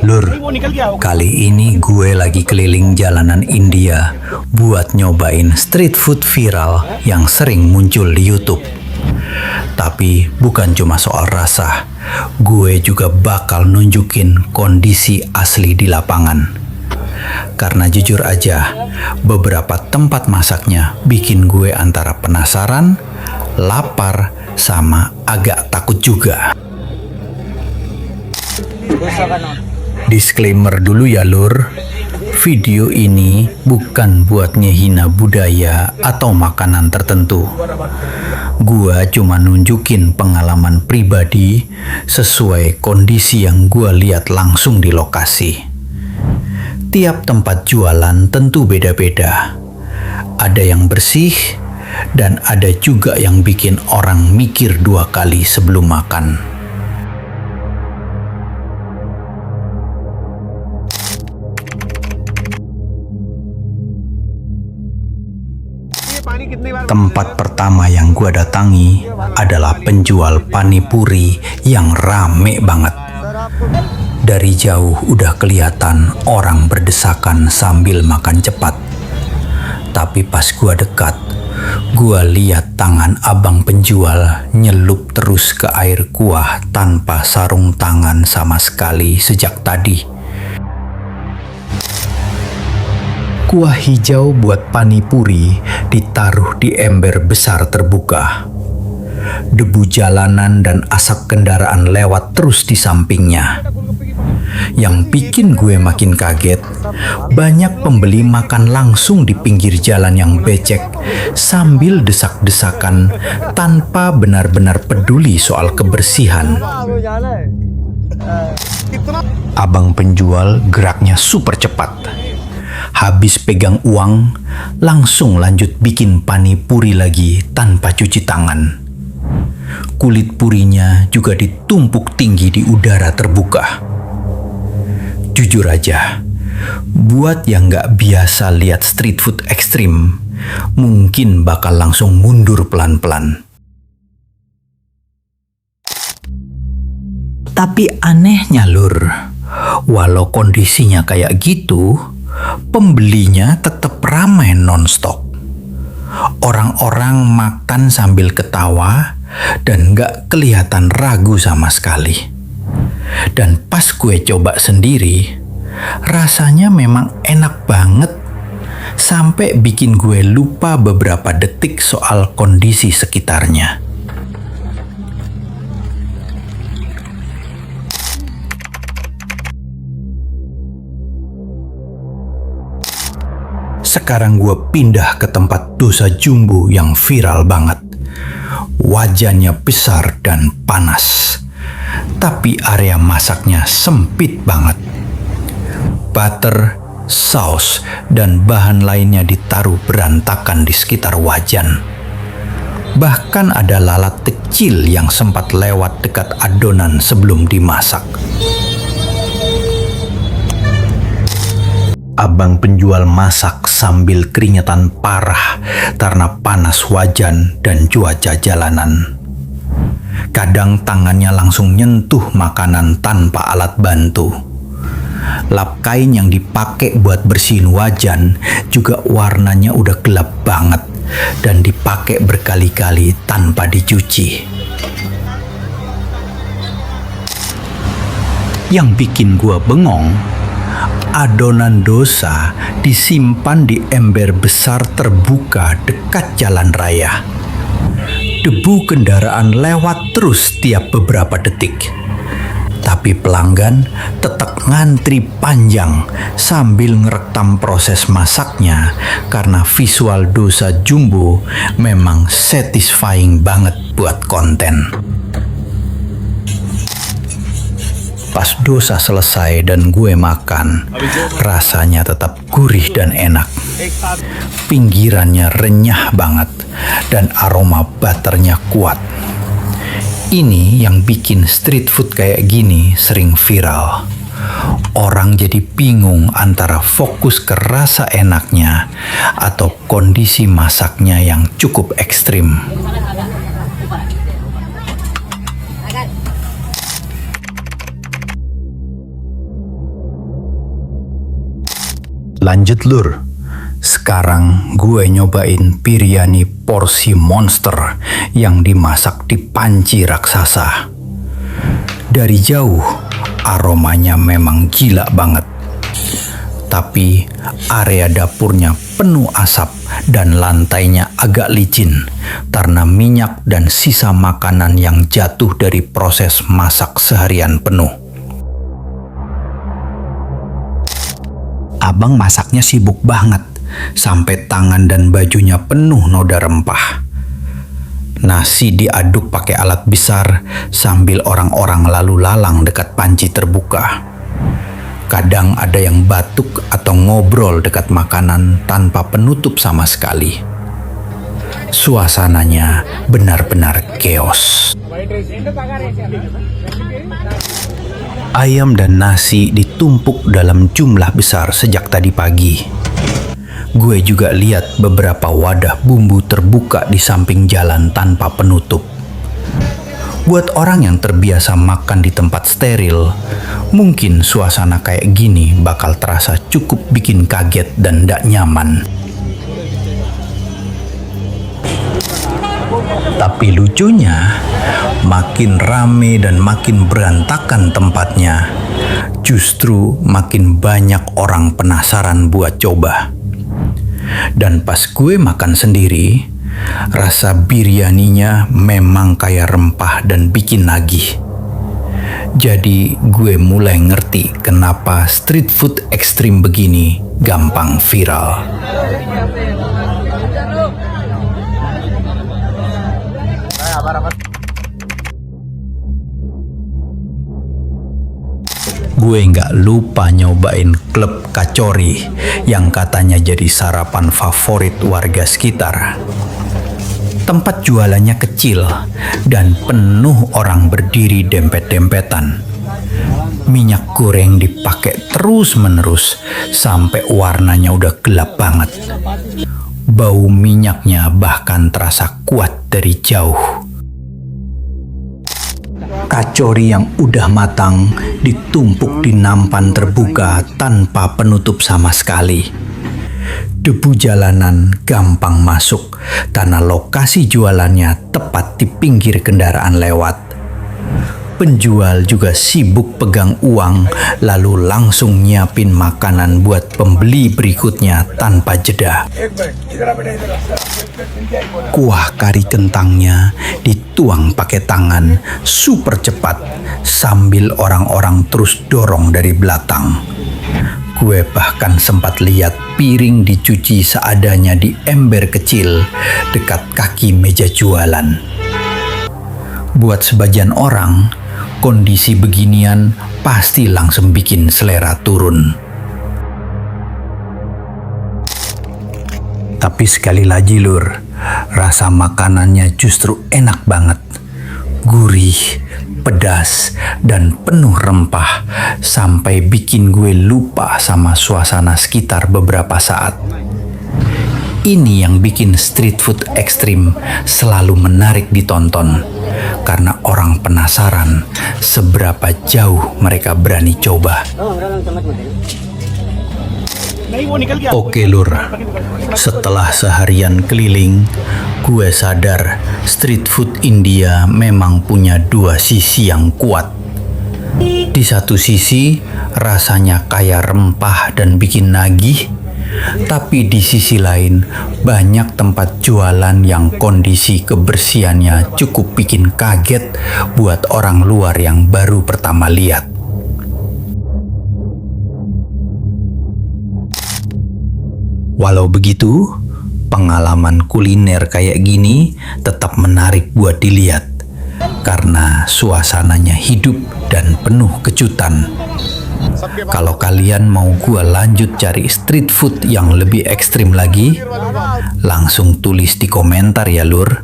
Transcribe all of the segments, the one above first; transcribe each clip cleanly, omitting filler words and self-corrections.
Lur, kali ini gue lagi keliling jalanan India buat nyobain street food viral yang sering muncul di YouTube. Tapi bukan cuma soal rasa, gue juga bakal nunjukin kondisi asli di lapangan. Karena jujur aja, beberapa tempat masaknya bikin gue antara penasaran, lapar, sama agak takut juga. Disclaimer dulu ya lur, video ini bukan buat ngehina budaya atau makanan tertentu. Gua cuma nunjukin pengalaman pribadi sesuai kondisi yang gua lihat langsung di lokasi. Tiap tempat jualan tentu beda-beda. Ada yang bersih dan ada juga yang bikin orang mikir 2 kali sebelum makan. Tempat pertama yang gua datangi adalah penjual panipuri yang rame banget. Dari jauh udah kelihatan orang berdesakan sambil makan cepat. Tapi pas gua dekat, gua lihat tangan abang penjual nyelup terus ke air kuah tanpa sarung tangan sama sekali sejak tadi. Kuah hijau buat panipuri ditaruh di ember besar terbuka. Debu jalanan dan asap kendaraan lewat terus di sampingnya. Yang bikin gue makin kaget, banyak pembeli makan langsung di pinggir jalan yang becek sambil desak-desakan tanpa benar-benar peduli soal kebersihan. Abang penjual geraknya super cepat. Habis pegang uang, langsung lanjut bikin panipuri lagi tanpa cuci tangan. Kulit purinya juga ditumpuk tinggi di udara terbuka. Jujur aja, buat yang gak biasa lihat street food ekstrim, mungkin bakal langsung mundur pelan-pelan. Tapi anehnya lur, walau kondisinya kayak gitu, pembelinya tetap ramai non-stop. Orang-orang makan sambil ketawa dan gak kelihatan ragu sama sekali. Dan pas gue coba sendiri, rasanya memang enak banget. Sampai bikin gue lupa beberapa detik soal kondisi sekitarnya. Sekarang gue pindah ke tempat dosa jumbo yang viral banget. Wajannya besar dan panas, tapi area masaknya sempit banget. Butter, saus, dan bahan lainnya ditaruh berantakan di sekitar wajan. Bahkan ada lalat kecil yang sempat lewat dekat adonan sebelum dimasak. Abang penjual masak sambil keringetan parah karena panas wajan dan cuaca jalanan. Kadang tangannya langsung nyentuh makanan tanpa alat bantu. Lap kain yang dipakai buat bersihin wajan juga warnanya udah gelap banget dan dipakai berkali-kali tanpa dicuci. Yang bikin gua bengong, adonan dosa disimpan di ember besar terbuka dekat jalan raya. Debu kendaraan lewat terus tiap beberapa detik. Tapi pelanggan tetap ngantri panjang sambil ngerekam proses masaknya karena visual dosa jumbo memang satisfying banget buat konten. Pas dosa selesai dan gue makan, rasanya tetap gurih dan enak. Pinggirannya renyah banget dan aroma butternya kuat. Ini yang bikin street food kayak gini sering viral. Orang jadi bingung antara fokus ke rasa enaknya atau kondisi masaknya yang cukup ekstrim. Lanjut lur, sekarang gue nyobain biryani porsi monster yang dimasak di panci raksasa. Dari jauh, aromanya memang gila banget. Tapi area dapurnya penuh asap dan lantainya agak licin karena minyak dan sisa makanan yang jatuh dari proses masak seharian penuh. Abang masaknya sibuk banget, sampai tangan dan bajunya penuh noda rempah. Nasi diaduk pakai alat besar sambil orang-orang lalu lalang dekat panci terbuka. Kadang ada yang batuk atau ngobrol dekat makanan tanpa penutup sama sekali. Suasananya benar-benar chaos. Ayam dan nasi ditumpuk dalam jumlah besar sejak tadi pagi. Gue juga lihat beberapa wadah bumbu terbuka di samping jalan tanpa penutup. Buat orang yang terbiasa makan di tempat steril, mungkin suasana kayak gini bakal terasa cukup bikin kaget dan gak nyaman. Tapi lucunya, makin rame dan makin berantakan tempatnya, justru makin banyak orang penasaran buat coba. Dan pas gue makan sendiri, rasa biryaninya memang kaya rempah dan bikin nagih. Jadi gue mulai ngerti kenapa street food ekstrim begini gampang viral. Gue nggak lupa nyobain klub kachori yang katanya jadi sarapan favorit warga sekitar. Tempat jualannya kecil dan penuh orang berdiri dempet-dempetan. Minyak goreng dipakai terus-menerus sampai warnanya udah gelap banget. Bau minyaknya bahkan terasa kuat dari jauh. Kachori yang udah matang ditumpuk di nampan terbuka tanpa penutup sama sekali. Debu jalanan gampang masuk karena lokasi jualannya tepat di pinggir kendaraan lewat. Penjual juga sibuk pegang uang lalu langsung nyiapin makanan buat pembeli berikutnya tanpa jeda. Kuah kari kentangnya dituang pakai tangan super cepat sambil orang-orang terus dorong dari belakang. Gue bahkan sempat lihat piring dicuci seadanya di ember kecil dekat kaki meja jualan. Buat sebagian orang, kondisi beginian pasti langsung bikin selera turun. Tapi sekali lagi lur, rasa makanannya justru enak banget. Gurih, pedas, dan penuh rempah sampai bikin gue lupa sama suasana sekitar beberapa saat. Ini yang bikin street food ekstrim selalu menarik ditonton karena orang penasaran seberapa jauh mereka berani coba. Oke lur, setelah seharian keliling, gue sadar street food India memang punya dua sisi yang kuat. Di satu sisi, rasanya kaya rempah dan bikin nagih. Tapi di sisi lain, banyak tempat jualan yang kondisi kebersihannya cukup bikin kaget buat orang luar yang baru pertama lihat. Walau begitu, pengalaman kuliner kayak gini tetap menarik buat dilihat karena suasananya hidup dan penuh kejutan. Kalau kalian mau gua lanjut cari street food yang lebih ekstrim lagi, langsung tulis di komentar ya lur.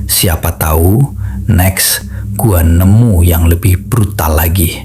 Siapa tahu next gua nemu yang lebih brutal lagi.